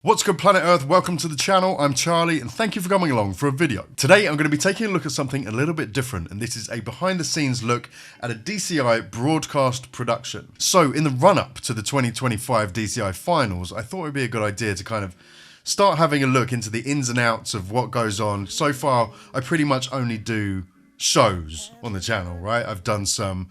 What's good, planet Earth? Welcome to the channel. I'm Charlie and thank you for coming along for a video. Today I'm going to be taking a look at something a little bit different, and this is a behind the scenes look at a DCI broadcast production. So in the run up to the 2025 DCI finals, I thought it would be a good idea to kind of start having a look into the ins and outs of what goes on. So far I pretty much only do shows on the channel, right? I've done some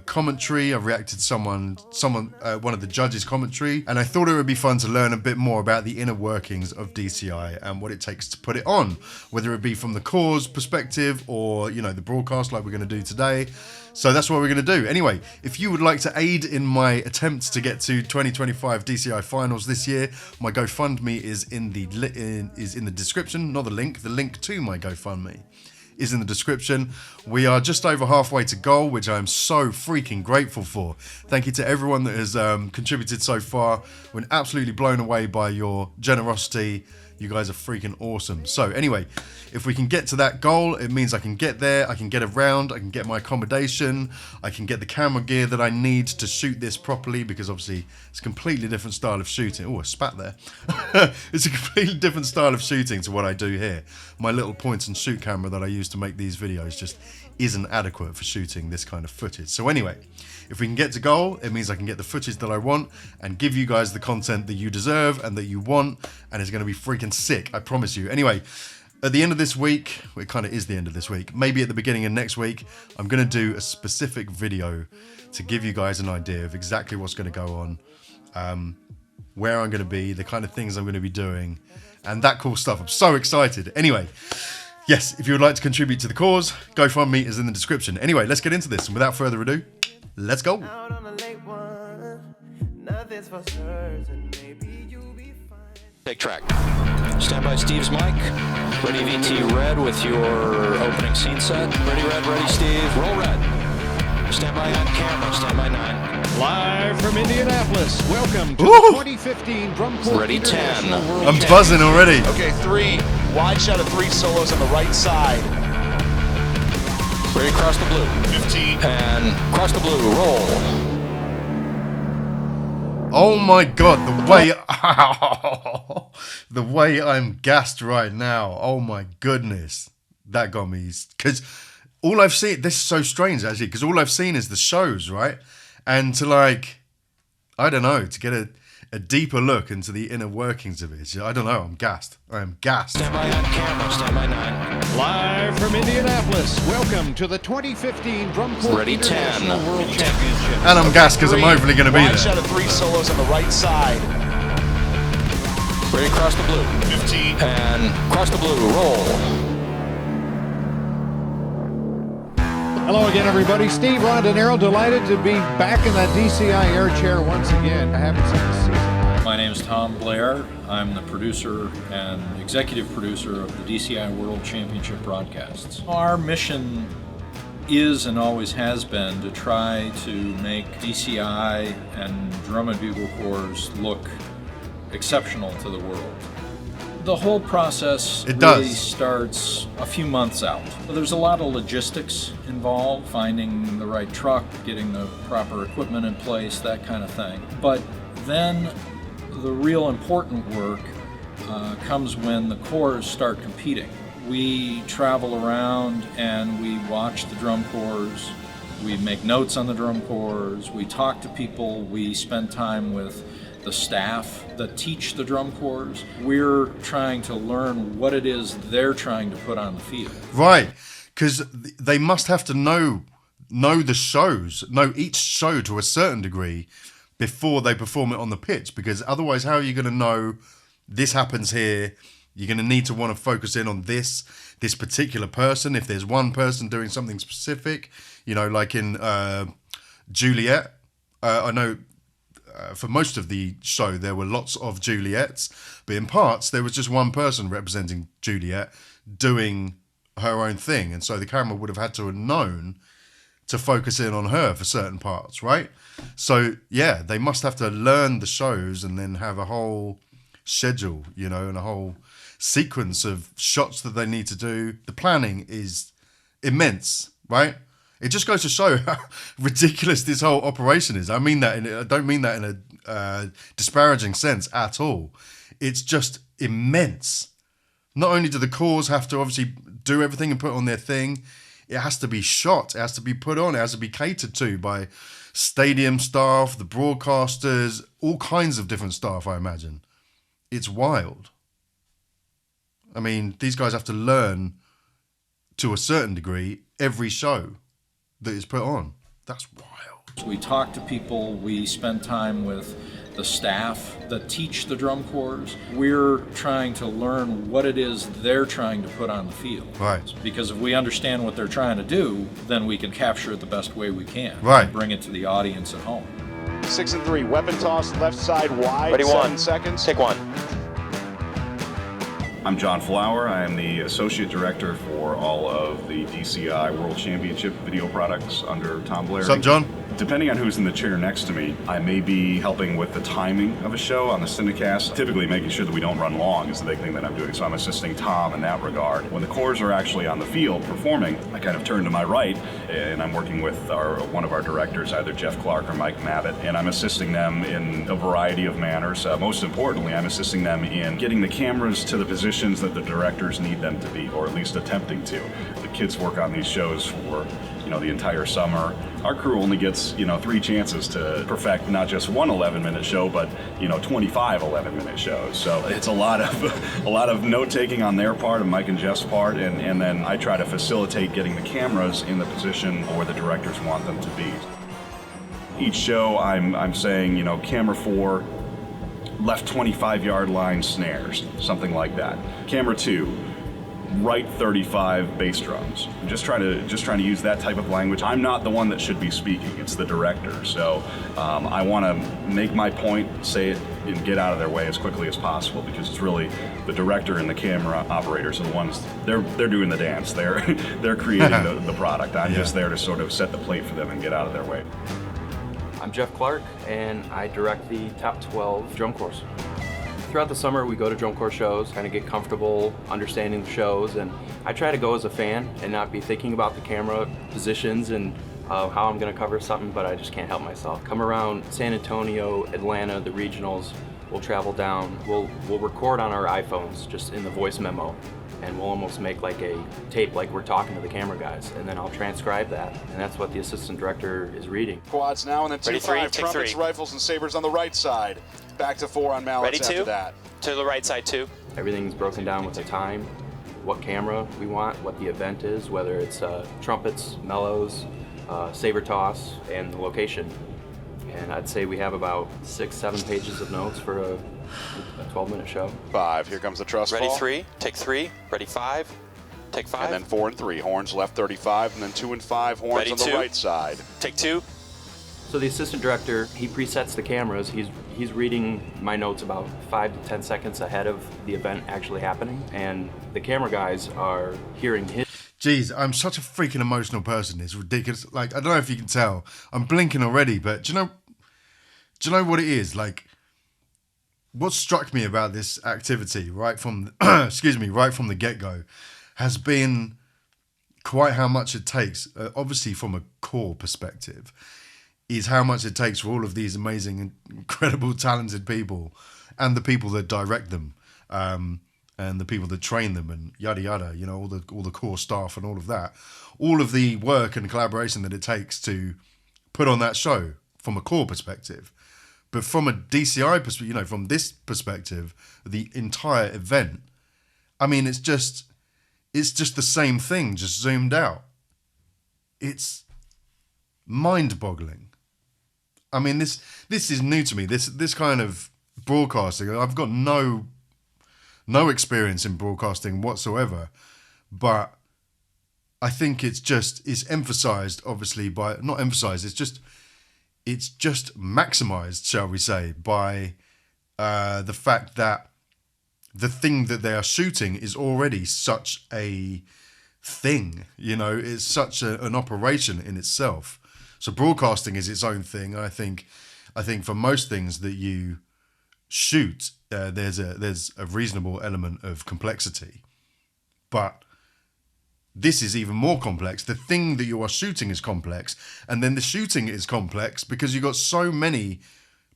commentary. I've reacted to one of the judges' commentary, and I thought it would be fun to learn a bit more about the inner workings of DCI and what it takes to put it on, whether it be from the cause perspective or, you know, the broadcast like we're going to do today. So that's what we're going to do. Anyway, if you would like to aid in my attempts to get to 2025 DCI finals this year, my GoFundMe is in the description, not the link. The link to my GoFundMe is in the description. We are just over halfway to goal, which I am so freaking grateful for. Thank you to everyone that has contributed so far. We're absolutely blown away by your generosity. You guys are freaking awesome. So anyway, if we can get to that goal, it means I can get there, I can get around, I can get my accommodation, I can get the camera gear that I need to shoot this properly, because obviously it's a completely different style of shooting. Oh, I spat there. It's a completely different style of shooting to what I do here. My little point and shoot camera that I use to make these videos just isn't adequate for shooting this kind of footage. So anyway, if we can get to goal, it means I can get the footage that I want and give you guys the content that you deserve and that you want, and it's going to be freaking sick, I promise you. Anyway, at the end of this week, well, it kind of is the end of this week, maybe at the beginning of next week, I'm going to do a specific video to give you guys an idea of exactly what's going to go on, where I'm going to be, the kind of things I'm going to be doing, and that cool stuff. I'm so excited. Anyway, yes, if you would like to contribute to the cause, GoFundMe is in the description. Anyway, let's get into this, and without further ado, let's go. Take track. Stand by Steve's mic. Ready VT red with your opening scene set. Ready red, ready Steve. Roll red. Stand by on camera. Stand by 9. Live from Indianapolis. Welcome to the 2015 Drum Corps Ready 10. World I'm buzzing already. Okay, 3. Wide shot of 3 solos on the right side. Ready cross the blue. 15. And cross the blue. Roll. Oh my god, the way I'm gassed right now. Oh my goodness. That got me, because all I've seen, this is so strange actually, because all I've seen is the shows, right? And to like, I don't know, to get a deeper look into the inner workings of it. I don't know, I'm gassed. I am gassed. Stand by on camera. Stand by 9. Live from Indianapolis. Welcome to the 2015 Drum Corps Ready 10. International World Championship. And I'm gassed because I'm hopefully going to be Wide there. shot of 3 solos on the right side. Ready cross the blue. 15. And cross the blue. Roll. Hello again, everybody. Steve Rondinero, delighted to be back in that DCI air chair once again. I haven't seen this season. My name is Tom Blair. I'm the producer and executive producer of the DCI World Championship broadcasts. Our mission is and always has been to try to make DCI and drum and bugle corps look exceptional to the world. The whole process really starts a few months out. There's a lot of logistics involved, finding the right truck, getting the proper equipment in place, that kind of thing. But then the real important work comes when the corps start competing. We travel around and we watch the drum corps, we make notes on the drum corps, we talk to people, we spend time with the staff that teach the drum corps. We're trying to learn what it is they're trying to put on the field. Right, because they must have to know the shows, know each show to a certain degree before they perform it on the pitch, because otherwise how are you going to know this happens here? You're going to need to want to focus in on this particular person. If there's one person doing something specific, you know, like in Juliet, I know for most of the show there were lots of Juliets, but in parts there was just one person representing Juliet doing her own thing, and so the camera would have had to have known to focus in on her for certain parts, right? So yeah, they must have to learn the shows and then have a whole schedule, you know, and a whole sequence of shots that they need to do. The planning is immense, right? It just goes to show how ridiculous this whole operation is. I don't mean that in a disparaging sense at all. It's just immense. Not only do the corps have to obviously do everything and put on their thing, it has to be shot, it has to be put on, it has to be catered to by stadium staff, the broadcasters, all kinds of different staff, I imagine. It's wild. I mean, these guys have to learn, to a certain degree, every show that is put on. That's wild. We talk to people, we spend time with the staff that teach the drum corps. We're trying to learn what it is they're trying to put on the field. Right. Because if we understand what they're trying to do, then we can capture it the best way we can. Right. And bring it to the audience at home. 6 and 3, weapon toss, left side wide. Ready, 7 one. seconds. Take one. I'm John Flower. I am the Associate Director for all of the DCI World Championship video products under Tom Blair. What's up, John? Depending on who's in the chair next to me, I may be helping with the timing of a show on the Cinecast. Typically making sure that we don't run long is the big thing that I'm doing, so I'm assisting Tom in that regard. When the corps are actually on the field performing, I kind of turn to my right, and I'm working with one of our directors, either Jeff Clark or Mike Mabbitt, and I'm assisting them in a variety of manners. Most importantly, I'm assisting them in getting the cameras to the positions that the directors need them to be, or at least attempting to. The kids work on these shows for the entire summer. Our crew only gets 3 chances to perfect not just one 11-minute show, but 25 11-minute shows. So it's a lot of note taking on their part, and Mike and Jeff's part, and then I try to facilitate getting the cameras in the position where the directors want them to be. Each show I'm saying, camera 4, left 25-yard line snares, something like that. Camera 2, right 35 bass drums. I'm just trying to use that type of language. I'm not the one that should be speaking, it's the director. So I want to make my point, say it, and get out of their way as quickly as possible, because it's really the director and the camera operators are the ones, they're doing the dance, they're creating the product. I'm just there to sort of set the plate for them and get out of their way. I'm Jeff Clark, and I direct the top 12 drum corps. Throughout the summer, we go to drum corps shows, kind of get comfortable understanding the shows, and I try to go as a fan and not be thinking about the camera positions and how I'm going to cover something, but I just can't help myself. Come around San Antonio, Atlanta, the regionals, we'll travel down, we'll record on our iPhones just in the voice memo, and we'll almost make like a tape like we're talking to the camera guys, and then I'll transcribe that, and that's what the assistant director is reading. Quads now, and then 2-5, take trumpets, 3. rifles, and sabers on the right side. Back to 4 on mallets Ready, 2. after that. To the right side, 2. Everything's broken down with the time, what camera we want, what the event is, whether it's trumpets, mellows, saber toss, and the location. And I'd say we have about 6-7 pages of notes for a 12-minute show. 5, here comes the truss Ready, fall. 3. Take 3. Ready, 5. Take 5. And then 4 and 3, horns left 35, and then 2 and 5, horns Ready, on the 2. right side. Take 2. So the assistant director, he presets the cameras. He's reading my notes about 5 to 10 seconds ahead of the event actually happening, and the camera guys are hearing his. Jeez, I'm such a freaking emotional person. It's ridiculous. Like, I don't know if you can tell. I'm blinking already, but do you know what it is? Like, what struck me about this activity right from right from the get-go has been quite how much it takes, obviously from a core perspective, is how much it takes for all of these amazing and incredible talented people and the people that direct them and the people that train them and yada yada, all the core staff and all of that, all of the work and collaboration that it takes to put on that show from a core perspective. But from a DCI perspective, from this perspective, the entire event, I mean, it's just the same thing, just zoomed out. It's mind-boggling. I mean, this is new to me. This kind of broadcasting, I've got no experience in broadcasting whatsoever, but I think it's emphasized, obviously, by not emphasized. It's just maximized, shall we say, by the fact that the thing that they are shooting is already such a thing. It's such an operation in itself. So broadcasting is its own thing. I think for most things that you shoot, there's a reasonable element of complexity, but this is even more complex. The thing that you are shooting is complex, and then the shooting is complex because you've got so many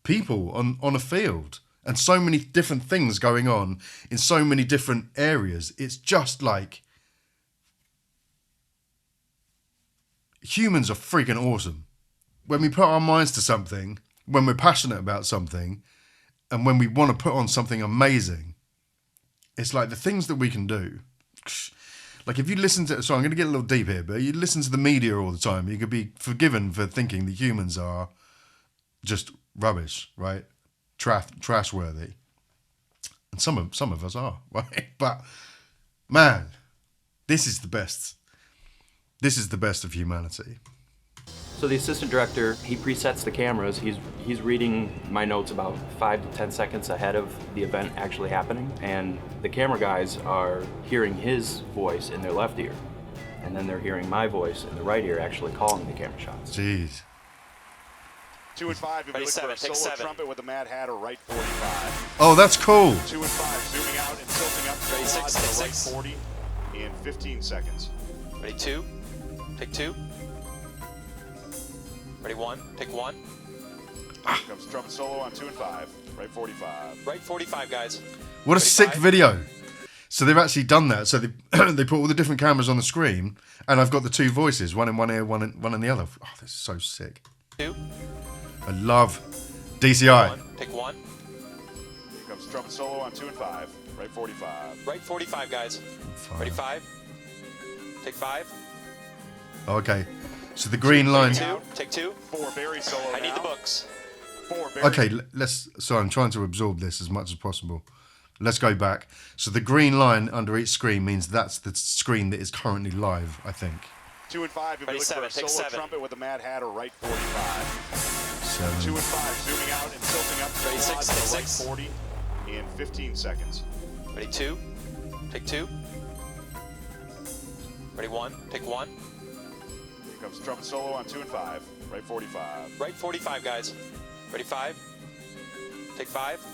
people on a field and so many different things going on in so many different areas. It's just like, humans are freaking awesome. When we put our minds to something, when we're passionate about something, and when we want to put on something amazing, it's like the things that we can do. Like if you listen to, so I'm going to get a little deep here, but you listen to the media all the time, you could be forgiven for thinking that humans are just rubbish, right? Trash worthy. And some of us are, right? But man, this is the best. This is the best of humanity. So the assistant director, he presets the cameras. He's reading my notes about 5 to 10 seconds ahead of the event actually happening, and the camera guys are hearing his voice in their left ear, and then they're hearing my voice in the right ear actually calling the camera shots. Jeez. 2 and 5. If you look for a solo trumpet with a Mad Hatter, right 45. Oh, that's cool. 2 and 5, zooming out and tilting up. Ready, six, to take right 6. 40 in 15 seconds. Ready, 2. Take 2. Ready, 1. Take 1. Here comes trumpet solo on 2 and 5. Right 45. Right 45, guys. What a Ready, sick 5. video. So they've actually done that. So they they put all the different cameras on the screen, and I've got the two voices, one in one ear, one in the other. Oh, this is so sick. 2. I love DCI. 1. Take 1. Here comes trumpet solo on 2 and 5. Right 45. Right 45, guys. Ready, 5. Take 5. Okay. So the green line. 2. Take 2. 4 Barry solo I need now. the books. 4 Barry. Okay, let's. So I'm trying to absorb this as much as possible. Let's go back. So the green line under each screen means that's the screen that is currently live, I think. 2 and 5. If you Ready, look for a 7, take solo 7. trumpet with a Mad Hatter, right 45. 7. 2 and 5, zooming out and tilting up. Ready, 6, take to right 6. 40 in 15 seconds. Ready, 2. Take 2. Ready, 1. Take 1. Here comes trumpet solo on 2 and 5. Right 45. Right 45, guys. Ready, 5. Take 5.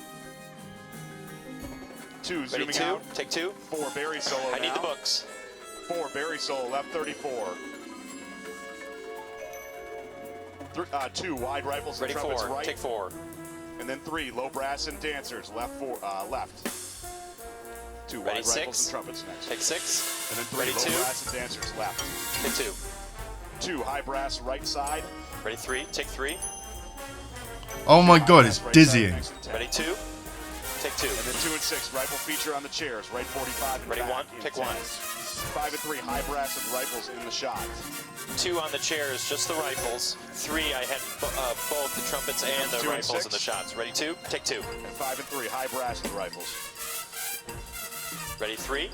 2 Ready, zooming 2. out. Take 2. 4 Barry solo I now. need the books. 4 Barry solo left 34. 2 wide rifles and Ready, trumpets 4. right. Take 4. And then 3 low brass and dancers left 4 left. 2 Ready, wide 6. rifles and trumpets next. Take 6. And then 3 Ready, low 2. brass and dancers left. Take 2. 2 high brass right side. Ready, 3. Take 3. Oh my god, it's High brass right side dizzying. next and 10. Ready, 2. Take 2. And then 2 and 6 rifle feature on the chairs. Right 45 and Ready, back 1. in Take 10. 1. 5 and 3 high brass and rifles in the shot. 2 on the chairs, just the rifles. 3, I had both the trumpets and the 2 and rifles 6. and the shots. Ready, 2. Take 2. And 5 and 3 high brass and rifles. Ready, 3.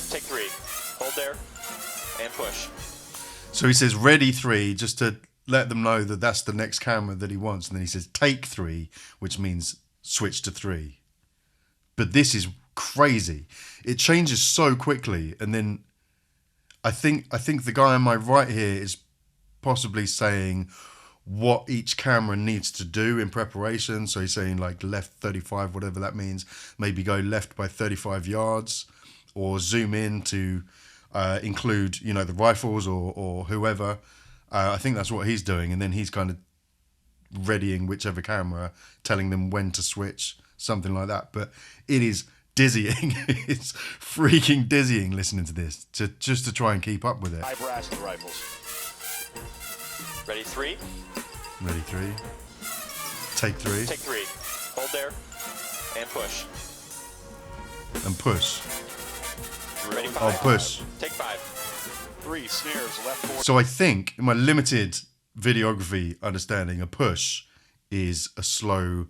Take 3. Hold there and push. So he says ready 3 just to let them know that that's the next camera that he wants, and then he says take 3, which means switch to 3. But this is crazy. It changes so quickly, and then I think the guy on my right here is possibly saying what each camera needs to do in preparation. So he's saying like left 35, whatever that means, maybe go left by 35 yards, or zoom in to include, you know, the rifles or whoever. I think that's what he's doing, and then he's kind of readying whichever camera, telling them when to switch, something like that. But it is dizzying. It's freaking dizzying listening to this, just to try and keep up with it. High brass and rifles. Ready, 3. Ready 3. Take 3. Take 3. Hold there and push. And push. Ready, 5. Oh, push. Take 5. 3 snares left 4. So I think, in my limited videography understanding, a push is a slow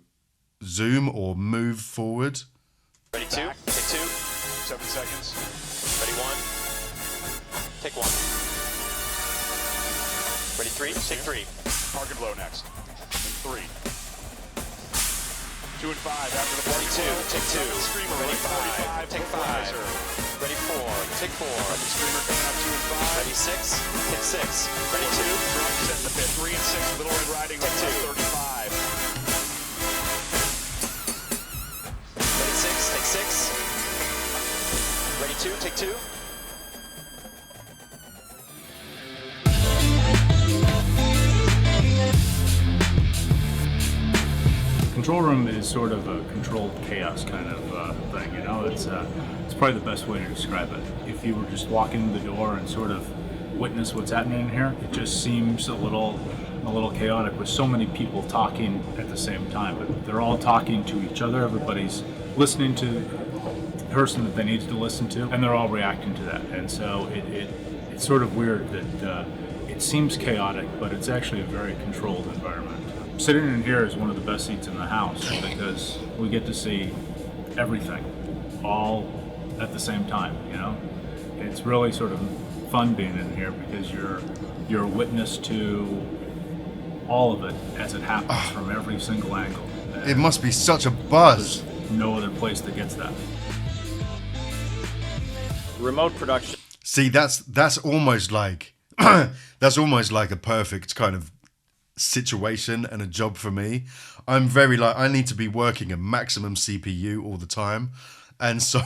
zoom or move forward. Ready, 2. Back. Take 2. 7 seconds. Ready, 1. Take 1. Ready, 3. Take 3. Park and blow next. And 3. 2 and 5 after the Ready, 2. Take 2. Screamer Ready, right 5. Take 5. Ready, 4. Take 4. Screamer coming up 2 and 5. Ready, 6. Take 6. Ready, 2. Drum set in the pit. 3 and 6. Little Red Riding Hood Take 2. 35. Ready, 6. Take 6. Ready, 2. Take 2. control room is sort of a controlled chaos kind of thing, you know. It's probably the best way to describe it. If you were just walking in the door and sort of witness what's happening in here, it just seems a little chaotic with so many people talking at the same time. But they're all talking to each other. Everybody's listening to the person that they need to listen to, and they're all reacting to that. And so it's sort of weird that it seems chaotic, but it's actually a very controlled environment. Sitting in here is one of the best seats in the house because we get to see everything all at the same time, you know? It's really sort of fun being in here because you're a witness to all of it as it happens from every single angle. And it must be such a buzz. there's no other place that gets that. Remote production. See, that's almost like that's almost like a perfect kind of situation and a job for me. I'm very like, I need to be working at maximum CPU all the time, and so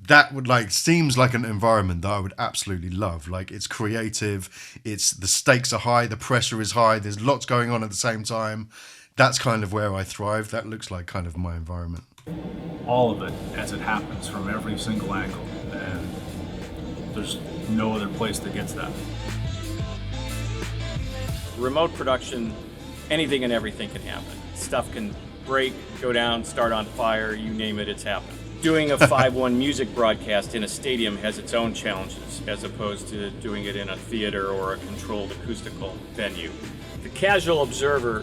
that would like seems like an environment that I would absolutely love. Like, it's creative, it's the stakes are high, the pressure is high, there's lots going on at the same time. That's kind of where I thrive. That looks like kind of my environment. All of it as it happens from every single angle, and there's no other place that gets that. Remote production, anything and everything can happen. Stuff can break, go down, start on fire, you name it, it's happened. Doing a 5-1 music broadcast in a stadium has its own challenges, as opposed to doing it in a theater or a controlled acoustical venue. The casual observer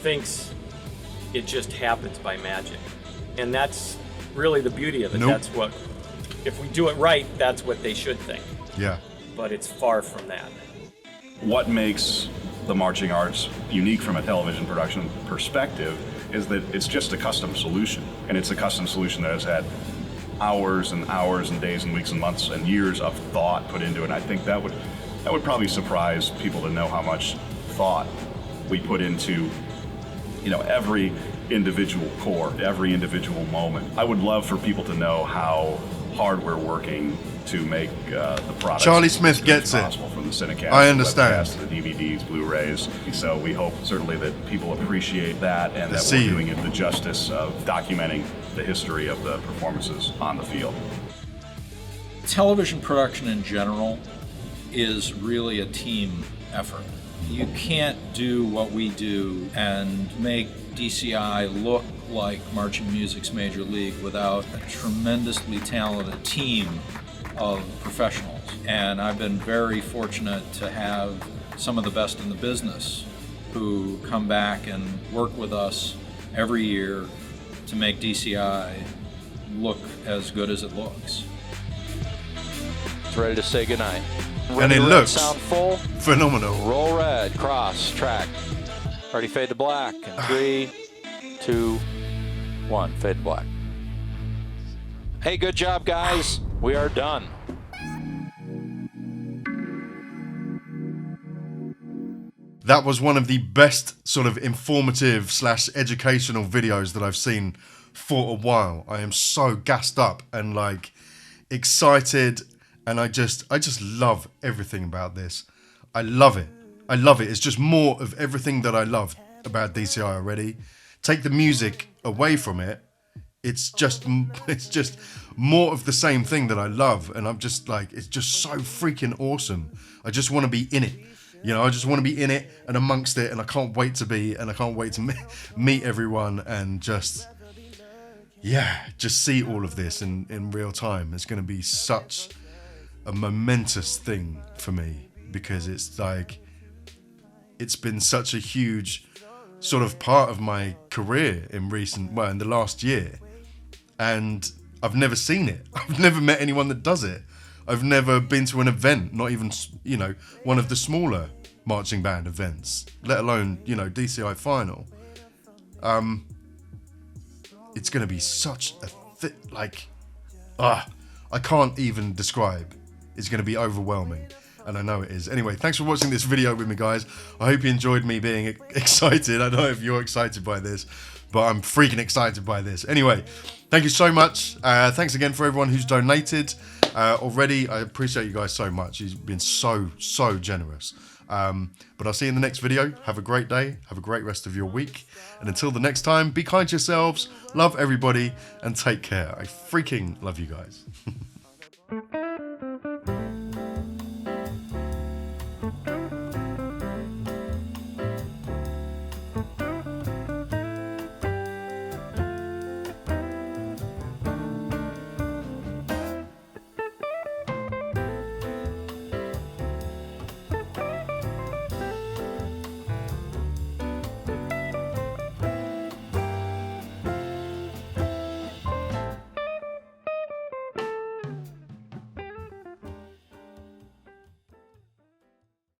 thinks it just happens by magic. And that's really the beauty of it. Nope. That's what, if we do it right, that's what they should think. Yeah. But it's far from that. What makes the marching arts unique from a television production perspective is that it's just a custom solution. And it's a custom solution that has had hours and hours and days and weeks and months and years of thought put into it. And I think that would probably surprise people to know how much thought we put into, you know, every individual chord, every individual moment. I would love for people to know how hard we're working to make the product. Charlie Smith gets it. From the Cinecast, I understand. To the DVDs, Blu-rays. So we hope certainly that people appreciate that and that See. we're doing it the justice of documenting the history of the performances on the field. Television production in general is really a team effort. You can't do what we do and make DCI look like marching music's major league without a tremendously talented team of professionals. And I've been very fortunate to have some of the best in the business who come back and work with us every year to make DCI look as good as it looks. It's ready to say goodnight. And it Red, looks sound full. phenomenal. Roll red, cross, track. Already fade to black. And 3, 2, 1, fade to black. Hey, good job, guys. We are done. That was one of the best sort of informative / educational videos that I've seen for a while. I am so gassed up and like excited, and I just love everything about this. I love it. I love it. It's just more of everything that I love about DCI already. Take the music away from it, it's just more of the same thing that I love, and I'm just like, it's just so freaking awesome. I just want to be in it. You know, I just want to be in it and amongst it, and I can't wait to be, and I can't wait to meet everyone and just see all of this in real time. It's going to be such a momentous thing for me, because it's like, it's been such a huge sort of part of my career in the last year, and I've never seen it. I've never met anyone that does it. I've never been to an event, not even, you know, one of the smaller marching band events, let alone, you know, DCI final. It's going to be such a I can't even describe. It's going to be overwhelming, and I know it is. Anyway, thanks for watching this video with me, guys. I hope you enjoyed me being excited. I don't know if you're excited by this, but I'm freaking excited by this. Anyway, thank you so much. Thanks again for everyone who's donated already. I appreciate you guys so much. You've been so generous. But I'll see you in the next video. Have a great day. Have a great rest of your week. And until the next time, be kind to yourselves, love everybody, and take care. I freaking love you guys.